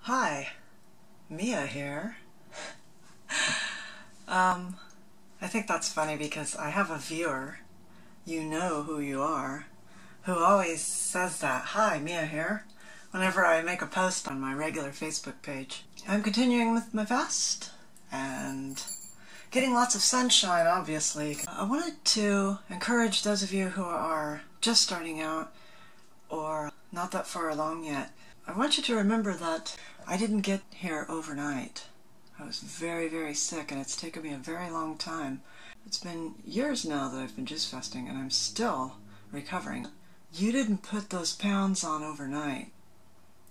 Hi, Mia here. I think that's funny because I have a viewer, you know who you are, who always says that, "Hi, Mia here," whenever I make a post on my regular Facebook page. I'm continuing with my fast and getting lots of sunshine, obviously. I wanted to encourage those of you who are just starting out or not that far along yet. I want you to remember that I didn't get here overnight. I was very, very sick, and it's taken me a very long time. It's been years now that I've been juice fasting, and I'm still recovering. You didn't put those pounds on overnight,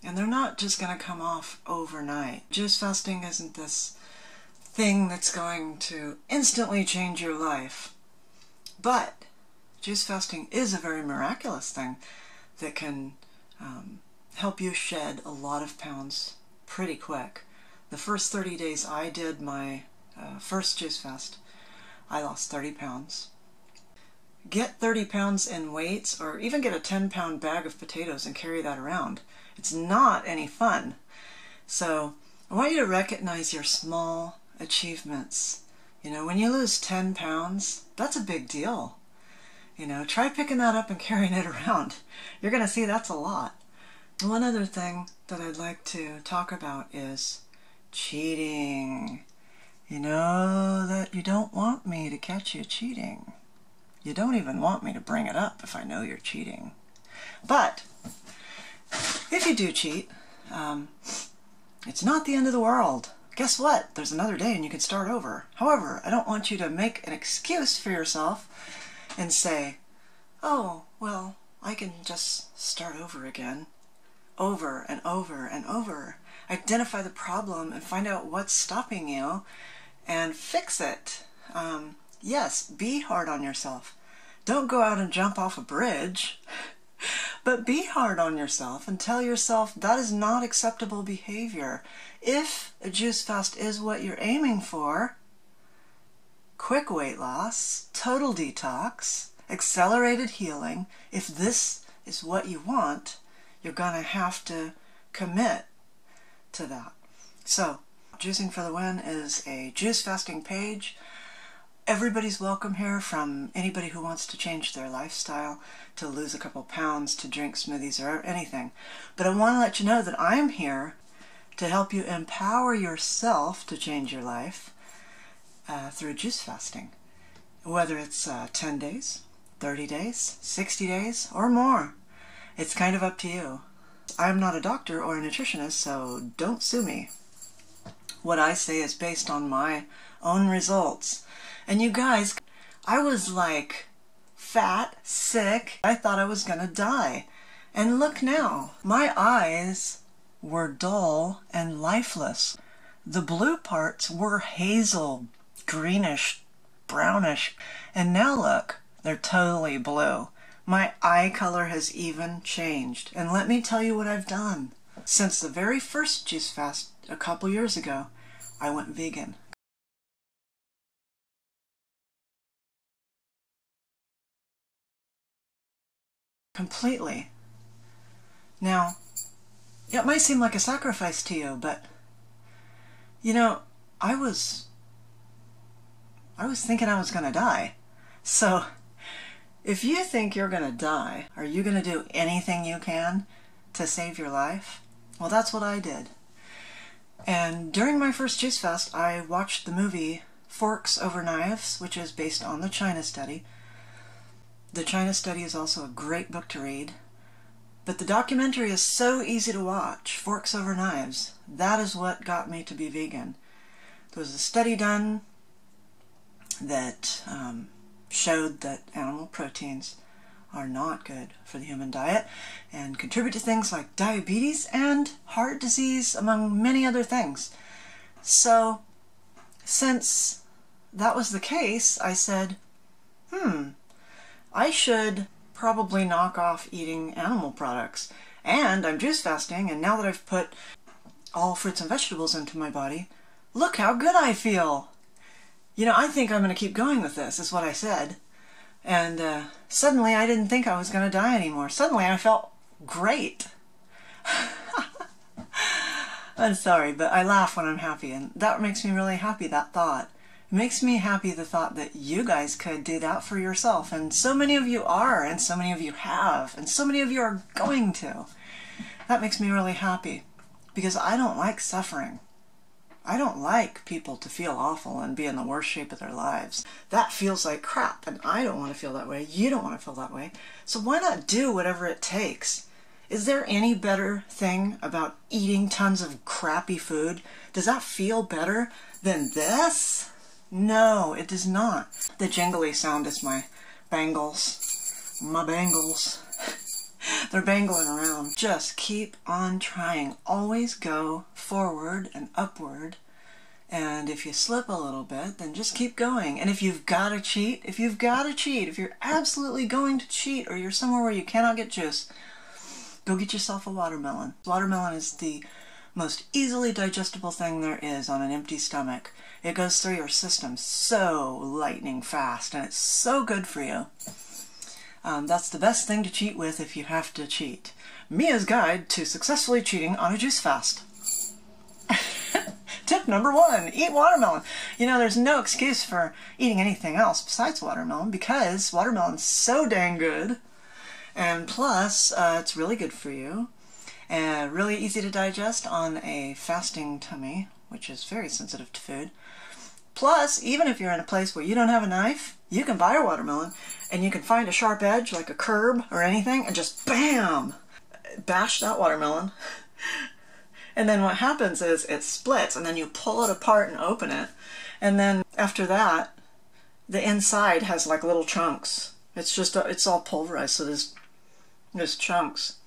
and they're not just going to come off overnight. Juice fasting isn't this thing that's going to instantly change your life, but juice fasting is a very miraculous thing that can help you shed a lot of pounds pretty quick. The first 30 days I did my first juice fast, I lost 30 pounds. Get 30 pounds in weights, or even get a 10-pound bag of potatoes and carry that around. It's not any fun. So I want you to recognize your small achievements. You know, when you lose 10 pounds, that's a big deal. You know, try picking that up and carrying it around. You're going to see that's a lot. One other thing that I'd like to talk about is cheating. You know that you don't want me to catch you cheating. You don't even want me to bring it up if I know you're cheating. But if you do cheat, it's not the end of the world. Guess what? There's another day and you can start over. However, I don't want you to make an excuse for yourself and say, "Oh, well, I can just start over again." Over and over and over. Identify the problem and find out what's stopping you and fix it. Yes, be hard on yourself. Don't go out and jump off a bridge, but be hard on yourself and tell yourself that is not acceptable behavior. If a juice fast is what you're aiming for, quick weight loss, total detox, accelerated healing, if this is what you want, you're going to have to commit to that. So, Juicing for the Win is a juice fasting page. Everybody's welcome here, from anybody who wants to change their lifestyle, to lose a couple pounds, to drink smoothies, or anything. But I want to let you know that I'm here to help you empower yourself to change your life through juice fasting. Whether it's 10 days, 30 days, 60 days, or more. It's kind of up to you. I'm not a doctor or a nutritionist, so don't sue me. What I say is based on my own results. And you guys, I was like fat, sick. I thought I was gonna die. And look now, my eyes were dull and lifeless. The blue parts were hazel, greenish, brownish. And now look, they're totally blue. My eye color has even changed. And let me tell you what I've done. Since the very first juice fast a couple years ago, I went vegan. Completely. Now, it might seem like a sacrifice to you, but, you know, I was thinking I was going to die. So, if you think you're going to die, are you going to do anything you can to save your life? Well, that's what I did. And during my first juice fast, I watched the movie Forks Over Knives, which is based on the China Study. The China Study is also a great book to read. But the documentary is so easy to watch, Forks Over Knives. That is what got me to be vegan. There was a study done that showed that animal proteins are not good for the human diet and contribute to things like diabetes and heart disease, among many other things. So, since that was the case, I said, I should probably knock off eating animal products. And I'm juice fasting, and now that I've put all fruits and vegetables into my body, look how good I feel. You know, I think I'm going to keep going with this, is what I said. And suddenly I didn't think I was going to die anymore. Suddenly I felt great. I'm sorry, but I laugh when I'm happy, and that makes me really happy, that thought. It makes me happy, the thought that you guys could do that for yourself, and so many of you are, and so many of you have, and so many of you are going to. That makes me really happy, because I don't like suffering. I don't like people to feel awful and be in the worst shape of their lives. That feels like crap, and I don't want to feel that way. You don't want to feel that way. So why not do whatever it takes? Is there any better thing about eating tons of crappy food? Does that feel better than this? No, it does not. The jingly sound is my bangles. My bangles. They're bangling around. Just keep on trying. Always go forward and upward. And if you slip a little bit, then just keep going. And if you've got to cheat, if you're absolutely going to cheat, or you're somewhere where you cannot get juice, go get yourself a watermelon. Watermelon is the most easily digestible thing there is on an empty stomach. It goes through your system so lightning fast, and it's so good for you. That's the best thing to cheat with if you have to cheat. Mia's Guide to Successfully Cheating on a Juice Fast. Tip number 1, eat watermelon. You know, there's no excuse for eating anything else besides watermelon, because watermelon's so dang good. And plus, it's really good for you. And really easy to digest on a fasting tummy, which is very sensitive to food. Plus, even if you're in a place where you don't have a knife, you can buy a watermelon, and you can find a sharp edge, like a curb or anything, and just BAM! Bash that watermelon. And then what happens is it splits, and then you pull it apart and open it. And then after that, the inside has like little chunks. It's just, it's all pulverized, so there's chunks.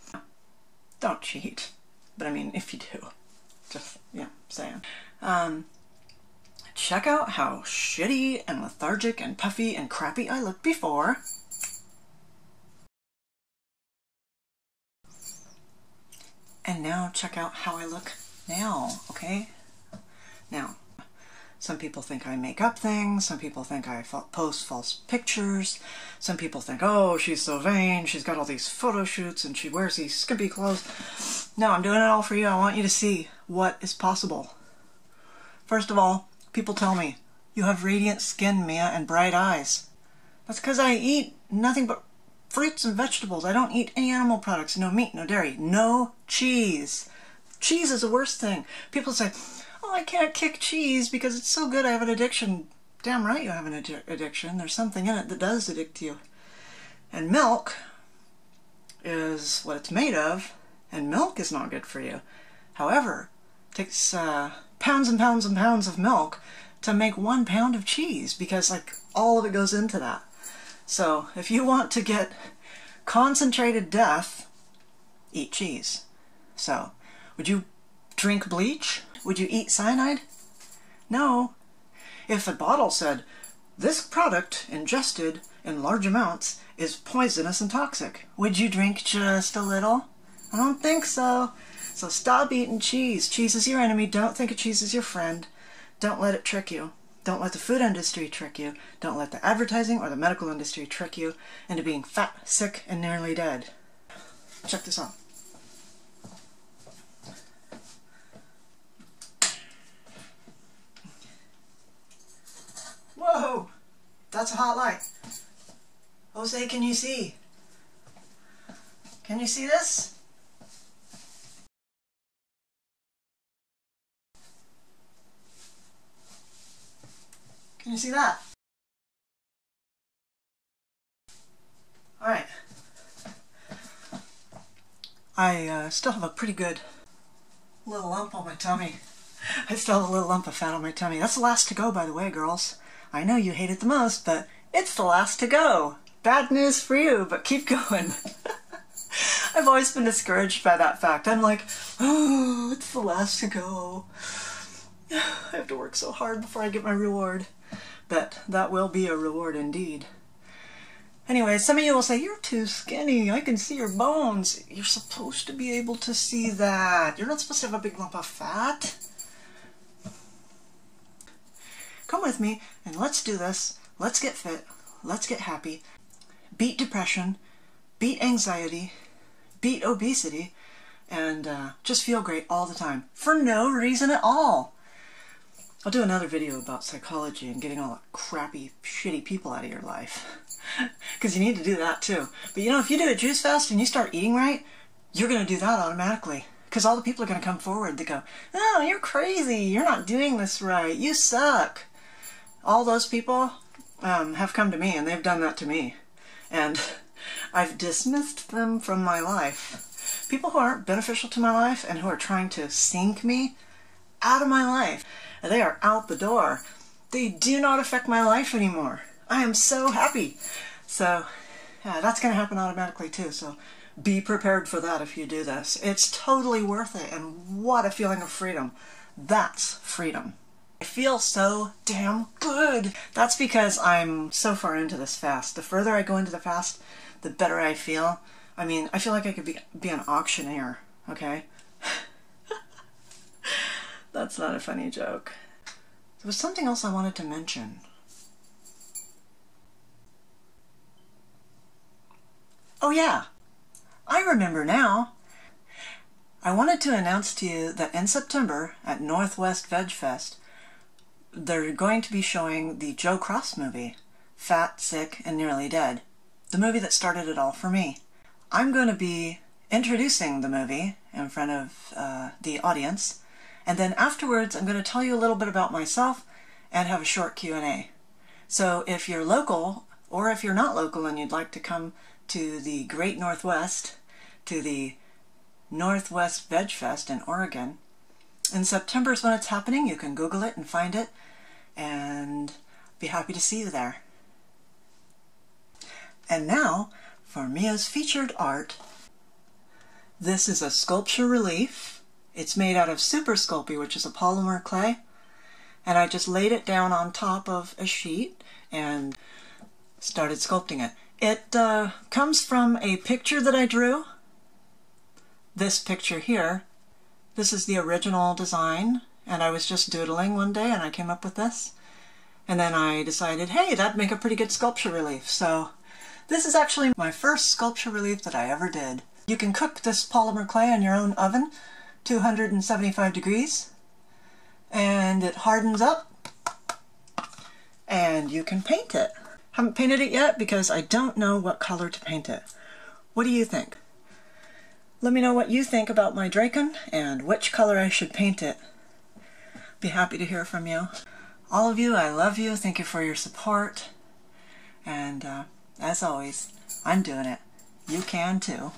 Don't cheat. But I mean, if you do. Just, yeah, saying. Check out how shitty and lethargic and puffy and crappy I looked before. And now check out how I look now, okay? Now, some people think I make up things, some people think I post false pictures, some people think, oh, she's so vain, she's got all these photo shoots and she wears these skimpy clothes. No, I'm doing it all for you. I want you to see what is possible. First of all, people tell me, you have radiant skin, Mia, and bright eyes. That's because I eat nothing but fruits and vegetables. I don't eat any animal products. No meat, no dairy, no cheese. Cheese is the worst thing. People say, oh, I can't kick cheese because it's so good, I have an addiction. Damn right you have an addiction. There's something in it that does addict you. And milk is what it's made of, and milk is not good for you. However, it takes pounds and pounds and pounds of milk to make 1 pound of cheese, because like all of it goes into that. So if you want to get concentrated death, eat cheese. So would you drink bleach? Would you eat cyanide? No. If a bottle said, this product ingested in large amounts is poisonous and toxic, would you drink just a little? I don't think so. So stop eating cheese. Cheese is your enemy. Don't think of cheese as your friend. Don't let it trick you. Don't let the food industry trick you. Don't let the advertising or the medical industry trick you into being fat, sick, and nearly dead. Check this out. Whoa! That's a hot light. Jose, can you see? Can you see this? Can you see that? Alright. I still have a pretty good little lump on my tummy. I still have a little lump of fat on my tummy. That's the last to go, by the way, girls. I know you hate it the most, but it's the last to go. Bad news for you, but keep going. I've always been discouraged by that fact. I'm like, oh, it's the last to go. I have to work so hard before I get my reward. But that will be a reward indeed. Anyway, some of you will say, you're too skinny, I can see your bones. You're supposed to be able to see that. You're not supposed to have a big lump of fat. Come with me and let's do this. Let's get fit. Let's get happy. Beat depression. Beat anxiety. Beat obesity. and just feel great all the time for no reason at all. I'll do another video about psychology and getting all the crappy, shitty people out of your life. Because you need to do that too. But you know, if you do a juice fast and you start eating right, you're going to do that automatically. Because all the people are going to come forward. They go, oh, you're crazy. You're not doing this right. You suck. All those people have come to me, and they've done that to me. And I've dismissed them from my life. People who aren't beneficial to my life and who are trying to sink me out of my life, they are out the door. They do not affect my life anymore. I am so happy. So, yeah, that's going to happen automatically too. So be prepared for that if you do this. It's totally worth it, and what a feeling of freedom. That's freedom. I feel so damn good. That's because I'm so far into this fast. The further I go into the fast, the better I feel. I mean, I feel like I could be an auctioneer, okay? That's not a funny joke. There was something else I wanted to mention. Oh yeah, I remember now. I wanted to announce to you that in September at Northwest Veg Fest, they're going to be showing the Joe Cross movie, Fat, Sick, and Nearly Dead. The movie that started it all for me. I'm going to be introducing the movie in front of the audience, and then afterwards I'm going to tell you a little bit about myself and have a short Q&A. So if you're local, or if you're not local and you'd like to come to the Great Northwest, to the Northwest Veg Fest in Oregon, in September is when it's happening. You can Google it and find it, and be happy to see you there. And now, for Mia's featured art. This is a sculpture relief. It's made out of Super Sculpey, which is a polymer clay. And I just laid it down on top of a sheet and started sculpting it. It comes from a picture that I drew. This picture here. This is the original design, and I was just doodling one day and I came up with this. And then I decided, hey, that'd make a pretty good sculpture relief. So this is actually my first sculpture relief that I ever did. You can cook this polymer clay in your own oven, 275 degrees, and it hardens up, and you can paint it. Haven't painted it yet because I don't know what color to paint it. What do you think? Let me know what you think about my Draken and which color I should paint it. Be happy to hear from you. All of you, I love you. Thank you for your support. And as always, I'm doing it. You can too.